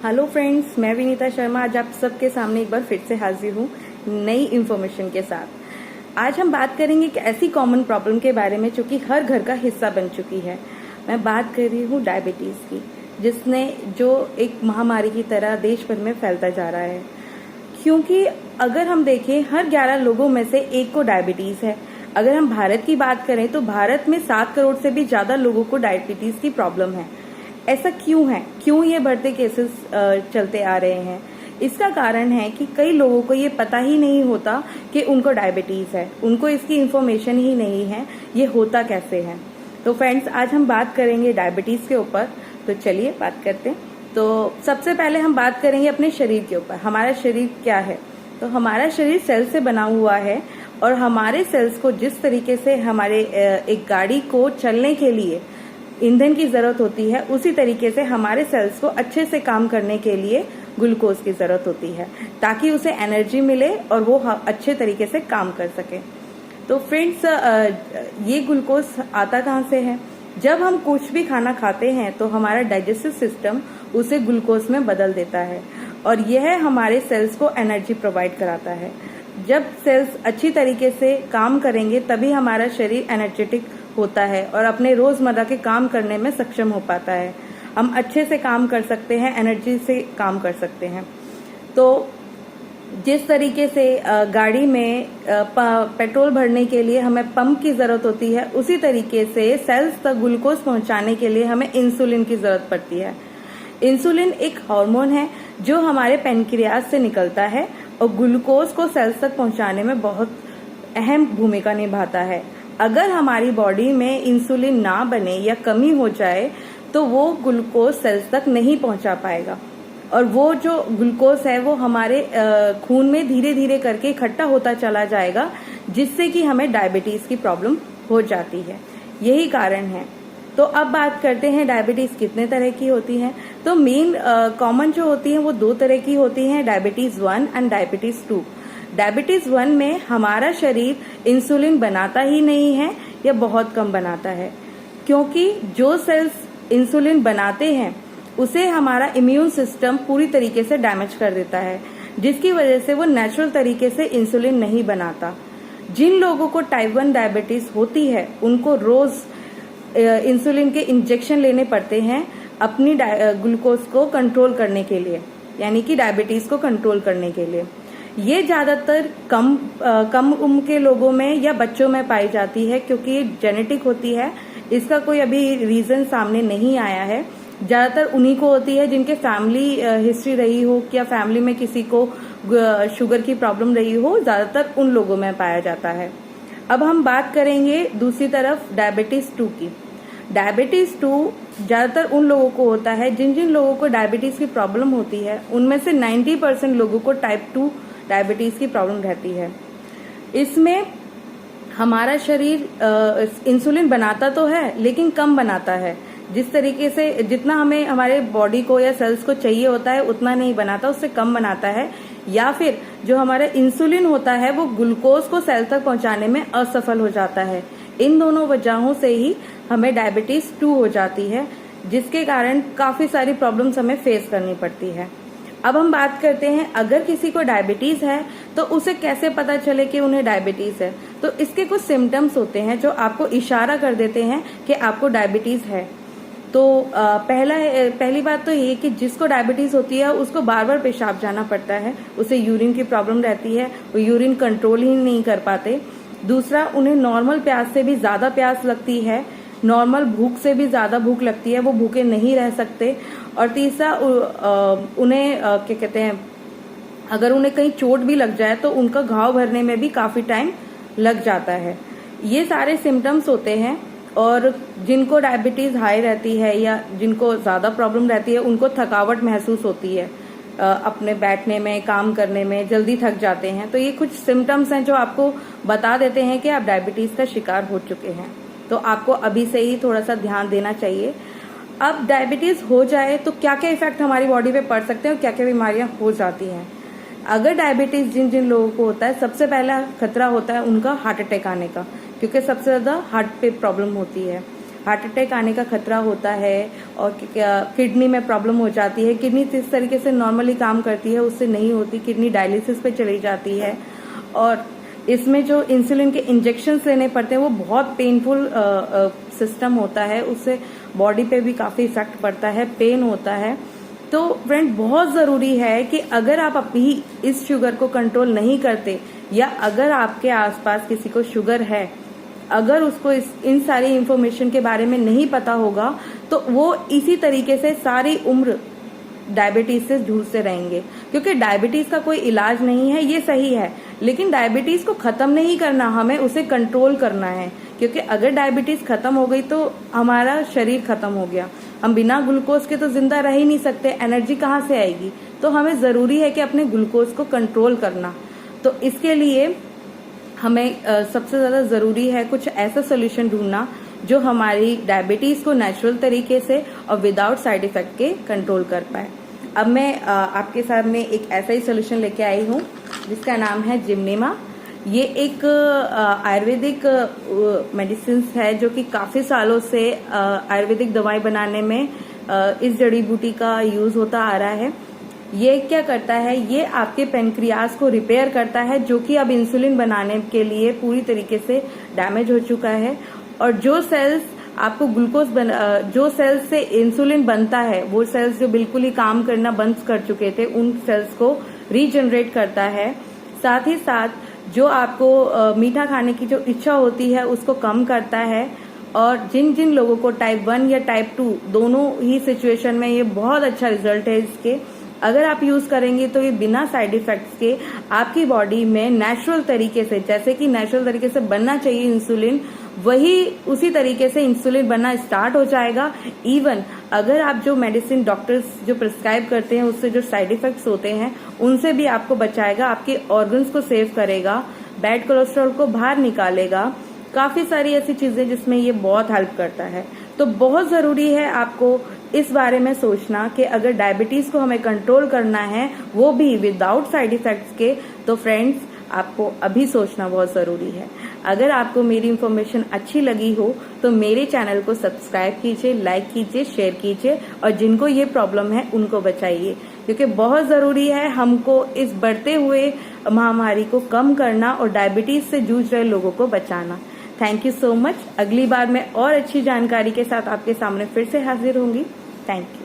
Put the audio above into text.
Hello friends, मैं विनीता शर्मा आज आप सबके सामने एक बार फिर से हाजिर हूँ नई इन्फॉर्मेशन के साथ। आज हम बात करेंगे एक ऐसी कॉमन प्रॉब्लम के बारे में जो कि हर घर का हिस्सा बन चुकी है। मैं बात कर रही हूँ डायबिटीज़ की, जिसने जो एक महामारी की तरह देश भर में फैलता जा रहा है। क्योंकि अगर हम देखें, हर 11 लोगों में से एक को डायबिटीज़ है। अगर हम भारत की बात करें तो भारत में 7 करोड़ से भी ज़्यादा लोगों को डायबिटीज़ की प्रॉब्लम है। ऐसा क्यों है? क्यों ये बढ़ते केसेस चलते आ रहे हैं? इसका कारण है कि कई लोगों को ये पता ही नहीं होता कि उनको डायबिटीज़ है, उनको इसकी इन्फॉर्मेशन ही नहीं है ये होता कैसे है। तो फ्रेंड्स, आज हम बात करेंगे डायबिटीज़ के ऊपर। तो चलिए बात करते हैं। तो सबसे पहले हम बात करेंगे अपने शरीर के ऊपर। हमारा शरीर क्या है? तो हमारा शरीर सेल से बना हुआ है और हमारे सेल्स को जिस तरीके से हमारे एक गाड़ी को चलने के लिए ईंधन की जरूरत होती है, उसी तरीके से हमारे सेल्स को अच्छे से काम करने के लिए ग्लूकोज की जरूरत होती है, ताकि उसे एनर्जी मिले और वो अच्छे तरीके से काम कर सके। तो फ्रेंड्स, ये ग्लूकोज आता कहाँ से है? जब हम कुछ भी खाना खाते हैं तो हमारा डाइजेस्टिव सिस्टम उसे ग्लूकोज में बदल देता है और यह हमारे सेल्स को एनर्जी प्रोवाइड कराता है। जब सेल्स अच्छी तरीके से काम करेंगे तभी हमारा शरीर एनर्जेटिक होता है और अपने रोजमर्रा के काम करने में सक्षम हो पाता है। हम अच्छे से काम कर सकते हैं, एनर्जी से काम कर सकते हैं। तो जिस तरीके से गाड़ी में पेट्रोल भरने के लिए हमें पंप की जरूरत होती है, उसी तरीके से सेल्स तक ग्लूकोज पहुंचाने के लिए हमें इंसुलिन की जरूरत पड़ती है। इंसुलिन एक हार्मोन है जो हमारे पैनक्रियाज से निकलता है और ग्लूकोज को सेल्स तक पहुंचाने में बहुत अहम भूमिका निभाता है। अगर हमारी बॉडी में इंसुलिन ना बने या कमी हो जाए तो वो ग्लूकोज सेल्स तक नहीं पहुंचा पाएगा और वो जो ग्लूकोज है वो हमारे खून में धीरे धीरे करके इकट्ठा होता चला जाएगा, जिससे कि हमें डायबिटीज की प्रॉब्लम हो जाती है। यही कारण है। तो अब बात करते हैं डायबिटीज कितने तरह की होती है। तो मेन कॉमन जो होती है वो 2 तरह की होती है, डायबिटीज 1 एंड डायबिटीज 2। डायबिटीज 1 में हमारा शरीर इंसुलिन बनाता ही नहीं है या बहुत कम बनाता है, क्योंकि जो सेल्स इंसुलिन बनाते हैं उसे हमारा इम्यून सिस्टम पूरी तरीके से डैमेज कर देता है, जिसकी वजह से वो नेचुरल तरीके से इंसुलिन नहीं बनाता। जिन लोगों को टाइप 1 डायबिटीज होती है उनको रोज इंसुलिन के इंजेक्शन लेने पड़ते हैं अपनी ग्लूकोज को कंट्रोल करने के लिए, यानी कि डायबिटीज को कंट्रोल करने के लिए। ये ज्यादातर कम उम्र के लोगों में या बच्चों में पाई जाती है, क्योंकि ये जेनेटिक होती है। इसका कोई अभी रीजन सामने नहीं आया है। ज्यादातर उन्हीं को होती है जिनके फैमिली हिस्ट्री रही हो या फैमिली में किसी को शुगर की प्रॉब्लम रही हो, ज्यादातर उन लोगों में पाया जाता है। अब हम बात करेंगे दूसरी तरफ डायबिटीज 2 की। डायबिटीज 2 ज्यादातर उन लोगों को होता है जिन जिन लोगों को डायबिटीज की प्रॉब्लम होती है, उनमें से 90% लोगों को टाइप 2 डायबिटीज की प्रॉब्लम रहती है। इसमें हमारा शरीर इंसुलिन बनाता तो है लेकिन कम बनाता है। जिस तरीके से जितना हमें हमारे बॉडी को या सेल्स को चाहिए होता है उतना नहीं बनाता, उससे कम बनाता है। या फिर जो हमारा इंसुलिन होता है वो ग्लूकोज को सेल तक पहुंचाने में असफल हो जाता है। इन दोनों वजहों से ही हमें डायबिटीज 2 हो जाती है, जिसके कारण काफी सारी प्रॉब्लम्स हमें फेस करनी पड़ती है। अब हम बात करते हैं, अगर किसी को डायबिटीज है तो उसे कैसे पता चले कि उन्हें डायबिटीज है। तो इसके कुछ सिम्टम्स होते हैं जो आपको इशारा कर देते हैं कि आपको डायबिटीज है। तो पहली बात तो ये कि जिसको डायबिटीज होती है उसको बार बार पेशाब जाना पड़ता है, उसे यूरिन की प्रॉब्लम रहती है, वो यूरिन कंट्रोल ही नहीं कर पाते। दूसरा, उन्हें नॉर्मल प्यास से भी ज्यादा प्यास लगती है, नॉर्मल भूख से भी ज्यादा भूख लगती है, वो भूखे नहीं रह सकते। और तीसरा, उन्हें क्या कहते हैं, अगर उन्हें कहीं चोट भी लग जाए तो उनका घाव भरने में भी काफी टाइम लग जाता है। ये सारे सिम्टम्स होते हैं। और जिनको डायबिटीज हाई रहती है या जिनको ज्यादा प्रॉब्लम रहती है उनको थकावट महसूस होती है, अपने बैठने में, काम करने में जल्दी थक जाते हैं। तो ये कुछ सिम्टम्स हैं जो आपको बता देते हैं कि आप डायबिटीज का शिकार हो चुके हैं। तो आपको अभी से ही थोड़ा सा ध्यान देना चाहिए। अब डायबिटीज हो जाए तो क्या क्या इफेक्ट हमारी बॉडी पे पड़ सकते हैं और क्या क्या बीमारियां हो जाती हैं। अगर डायबिटीज जिन जिन लोगों को होता है, सबसे पहला खतरा होता है उनका हार्ट अटैक आने का, क्योंकि सबसे ज्यादा हार्ट पे प्रॉब्लम होती है। हार्ट अटैक आने का खतरा होता है और किडनी में प्रॉब्लम हो जाती है। किडनी जिस तरीके से नॉर्मली काम करती है उससे नहीं होती, किडनी डायलिसिस पे चली जाती है। और इसमें जो इंसुलिन के इंजेक्शंस लेने पड़ते हैं वो बहुत पेनफुल सिस्टम होता है, उससे बॉडी पे भी काफी इफेक्ट पड़ता है, पेन होता है। तो फ्रेंड बहुत जरूरी है कि अगर आप अभी इस शुगर को कंट्रोल नहीं करते या अगर आपके आसपास किसी को शुगर है, अगर उसको इन सारी इंफॉर्मेशन के बारे में नहीं पता होगा तो वो इसी तरीके से सारी उम्र डायबिटीज से जूझते रहेंगे। क्योंकि डायबिटीज का कोई इलाज नहीं है, ये सही है, लेकिन डायबिटीज को खत्म नहीं करना, हमें उसे कंट्रोल करना है। क्योंकि अगर डायबिटीज खत्म हो गई तो हमारा शरीर खत्म हो गया, हम बिना ग्लूकोज के तो जिंदा रह ही नहीं सकते, एनर्जी कहाँ से आएगी। तो हमें जरूरी है कि अपने ग्लूकोज को कंट्रोल करना। तो इसके लिए हमें सबसे ज्यादा जरूरी है कुछ ऐसा सोल्यूशन ढूंढना जो हमारी डायबिटीज को नेचुरल तरीके से और विदाउट साइड इफेक्ट के कंट्रोल कर पाए। अब मैं आपके सामने एक ऐसा ही सोल्यूशन लेके आई हूँ जिसका नाम है जिमनेमा। ये एक आयुर्वेदिक मेडिसिन है जो कि काफी सालों से आयुर्वेदिक दवाई बनाने में इस जड़ी बूटी का यूज होता आ रहा है। ये क्या करता है, ये आपके पेनक्रियास को रिपेयर करता है जो कि अब इंसुलिन बनाने के लिए पूरी तरीके से डैमेज हो चुका है। और जो सेल्स आपको जो सेल्स से इंसुलिन बनता है, वो सेल्स जो बिल्कुल ही काम करना बंद कर चुके थे, उन सेल्स को रीजनरेट करता है। साथ ही साथ जो आपको मीठा खाने की जो इच्छा होती है उसको कम करता है। और जिन जिन लोगों को टाइप 1 या टाइप 2 दोनों ही सिचुएशन में ये बहुत अच्छा रिजल्ट है इसके, अगर आप यूज करेंगे तो ये बिना साइड इफेक्ट्स के आपकी बॉडी में नेचुरल तरीके से, जैसे कि नेचुरल तरीके से बनना चाहिए इंसुलिन, वही उसी तरीके से इंसुलिन बनना स्टार्ट हो जाएगा। इवन अगर आप जो मेडिसिन डॉक्टर्स जो प्रिस्क्राइब करते हैं उससे जो साइड इफेक्ट्स होते हैं उनसे भी आपको बचाएगा, आपके ऑर्गन्स को सेव करेगा, बैड कोलेस्ट्रॉल को बाहर निकालेगा, काफी सारी ऐसी चीजें जिसमें ये बहुत हेल्प करता है। तो बहुत जरूरी है आपको इस बारे में सोचना कि अगर डायबिटीज को हमें कंट्रोल करना है वो भी विदाउट साइड इफेक्ट्स के, तो फ्रेंड्स आपको अभी सोचना बहुत जरूरी है। अगर आपको मेरी इन्फॉर्मेशन अच्छी लगी हो तो मेरे चैनल को सब्सक्राइब कीजिए, लाइक कीजिए, शेयर कीजिए और जिनको ये प्रॉब्लम है उनको बचाइए, क्योंकि बहुत जरूरी है हमको इस बढ़ते हुए महामारी को कम करना और डायबिटीज से जूझ रहे लोगों को बचाना। Thank you so much. अगली बार मैं और अच्छी जानकारी के साथ आपके सामने फिर से हाजिर होंगी। Thank you.